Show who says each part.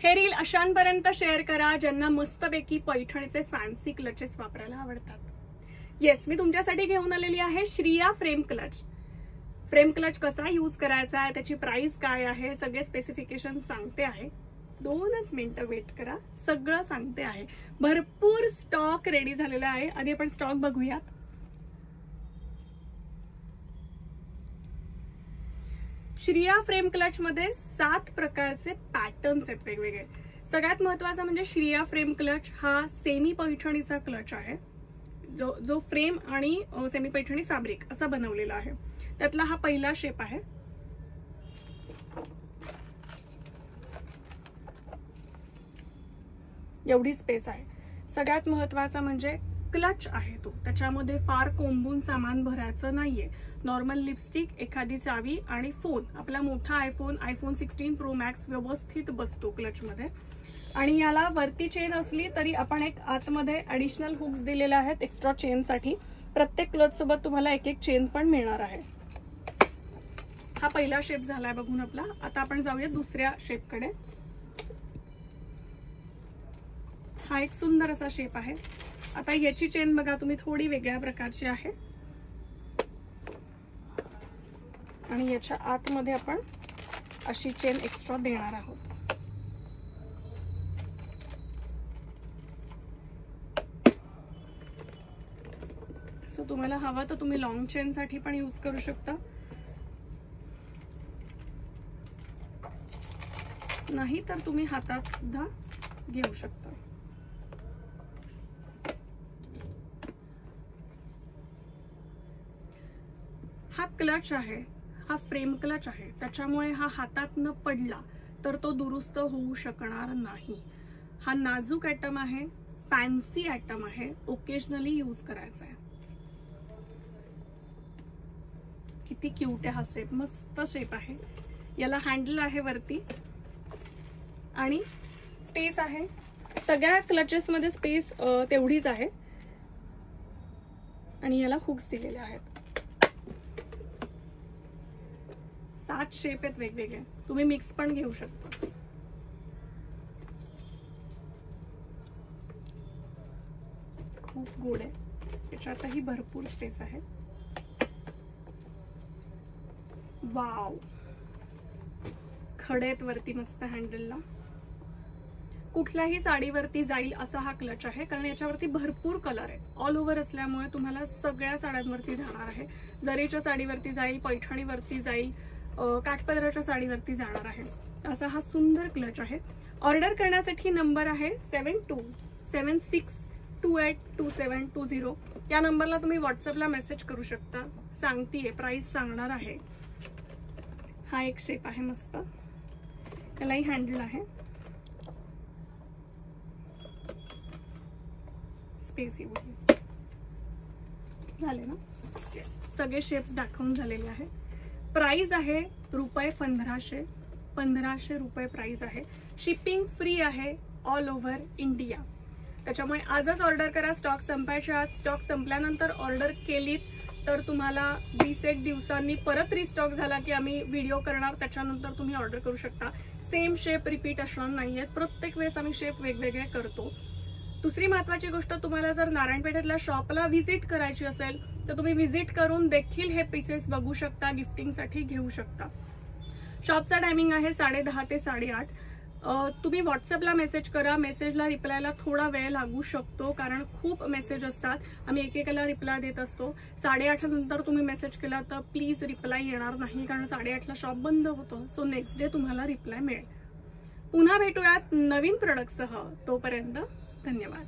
Speaker 1: हे reel अशांपर्यंत share करा ज्यांना मस्तपैकी पैठणीचे फॅन्सी क्लचेस वापरायला आवडतात। येस, मी तुमच्यासाठी घेऊन आलेली आहे Shriya frame clutch. Frame clutch कसा यूज करायचा आहे, त्याची प्राइस काय आहे, सगळे स्पेसिफिकेशन सांगते आहे। 2च मिनिटं वेट करा, सगळं सांगते आहे। भरपूर स्टॉक रेडी झालेला आहे। आधी आपण स्टॉक बघूयात। श्रिया फ्रेम क्लच मध्ये 7 प्रकारचे पॅटर्न्स आहेत वेगवेगळे। सगळ्यात महत्त्वाचा म्हणजे श्रिया फ्रेम क्लच हा सेमी पैठणीचा क्लच आहे, जो फ्रेम आणि सेमी पैठणी फॅब्रिक असा बनवलेला आहे। त्यातला हा पहिला शेप आहे। एवढी स्पेस आहे। सगळ्यात महत्त्वाचा म्हणजे क्लच आहे तो, त्याच्यामध्ये फार कोंबून सामान भरायचं नाहीये। नॉर्मल लिपस्टिक, एखादी चावी आणि फोन, आपला मोठा आयफोन 16 प्रो मॅक्स व्यवस्थित बसतो क्लच मध्ये। आणि याला वरती चेन असली तरी आपण एक आतमध्ये ऍडिशनल हुक्स दिलेले आहेत एक्स्ट्रा चेन साठी। प्रत्येक क्लच सोबत तुम्हाला एक चेन पण मिळणार आहे। हा पहिला शेप झालाय बघून आपला। आता आपण जाऊया दुसऱ्या शेप कडे। हा एक सुंदर असा शेप आहे। आता याची चेन बघा तुम्ही, थोडी वेगळ्या प्रकारची आहे आणि याच्या आतमध्ये आपण अशी चेन एक्स्ट्रा देणार आहोत। सो तुम्हाला हवा तर तुम्ही लॉंग चेन साठी पण यूज करू शकता, नाही तर तुम्ही हातात सुद्धा घेऊ शकता। हा क्लच आहे, हा फ्रेम क्लच आहे, त्याच्यामुळे हा हातात न पडला तर तो दुरुस्त होऊ शकणार नाही। हा नाजूक आयटम आहे, फॅन्सी आयटम आहे, ओकेजनली यूज करायचा आहे। किती क्यूट आहे हा शेप, मस्त शेप आहे। याला हँडल आहे वरती आणि स्पेस आहे। सगळ्या क्लचेस मध्ये स्पेस तेवढीच आहे आणि याला हुक्स दिलेले आहेत। 7 शेप आहेत वेगवेगळे, तुम्ही मिक्स पण घेऊ शकता। खूप गोड आहे, त्याच्यातही भरपूर स्पेस आहे। वाव, खडेत वरती मस्त हँडलला। कुठल्याही साडीवरती जाईल असा हा क्लच आहे, कारण याच्यावरती भरपूर कलर आहे। ऑल ओव्हर असल्यामुळे तुम्हाला सगळ्या साड्यांवरती जाणार आहे। जरीच्या साडीवरती जाईल, पैठणीवरती जाईल, काठपदराच्या साडीवरती जाणार आहे। असा हा सुंदर क्लच आहे। ऑर्डर करण्यासाठी नंबर आहे 7276282720। या नंबरला तुम्ही व्हॉट्सअपला मेसेज करू शकता। सांगतीये, प्राइस सांगणार आहे। हा एक शेप आहे मस्त, त्यालाही हँडल आहे, स्पेस एवढी झाले ना। सगळे शेप्स दाखवून झालेले आहे। प्राइस आहे ₹1500 रुपये प्राइस आहे। शिपिंग फ्री आहे ऑल ओव्हर इंडिया। त्याच्यामुळे आजच ऑर्डर करा, स्टॉक संपायच्या आत। स्टॉक संपल्यानंतर ऑर्डर केलीत तर तुम्हाला 20-1 दिवसांनी परत रिस्टॉक झाला की आम्ही व्हिडिओ करणार, त्याच्यानंतर तुम्ही ऑर्डर करू शकता। सेम शेप रिपीट असणार नाहीयेत, प्रत्येक वेळेस आम्ही शेप वेगवेगळे करतो। दुसरी महत्त्वाची गोष्ट, तुम्हाला जर नारायणपेठेतल्या शॉपला व्हिजिट करायची असेल तर तुम्ही व्हिजिट करून देखील हे पीसेस बघू शकता, गिफ्टिंगसाठी घेऊ शकता। शॉपचा टायमिंग आहे 10:30 ते 8:30। तुम्ही व्हॉट्सअपला मेसेज करा, मेसेजला रिप्लायला थोडा वेळ लागू शकतो कारण खूप मेसेज असतात, आम्ही एकेकाला रिप्लाय देत असतो। 8:30 नंतर तुम्ही मेसेज केला तर प्लीज रिप्लाय येणार नाही, कारण 8:30ला शॉप बंद होतो। सो नेक्स्ट डे तुम्हाला रिप्लाय मिळेल। पुन्हा भेटूयात नवीन प्रोडक्टसह, तोपर्यंत धन्यवाद।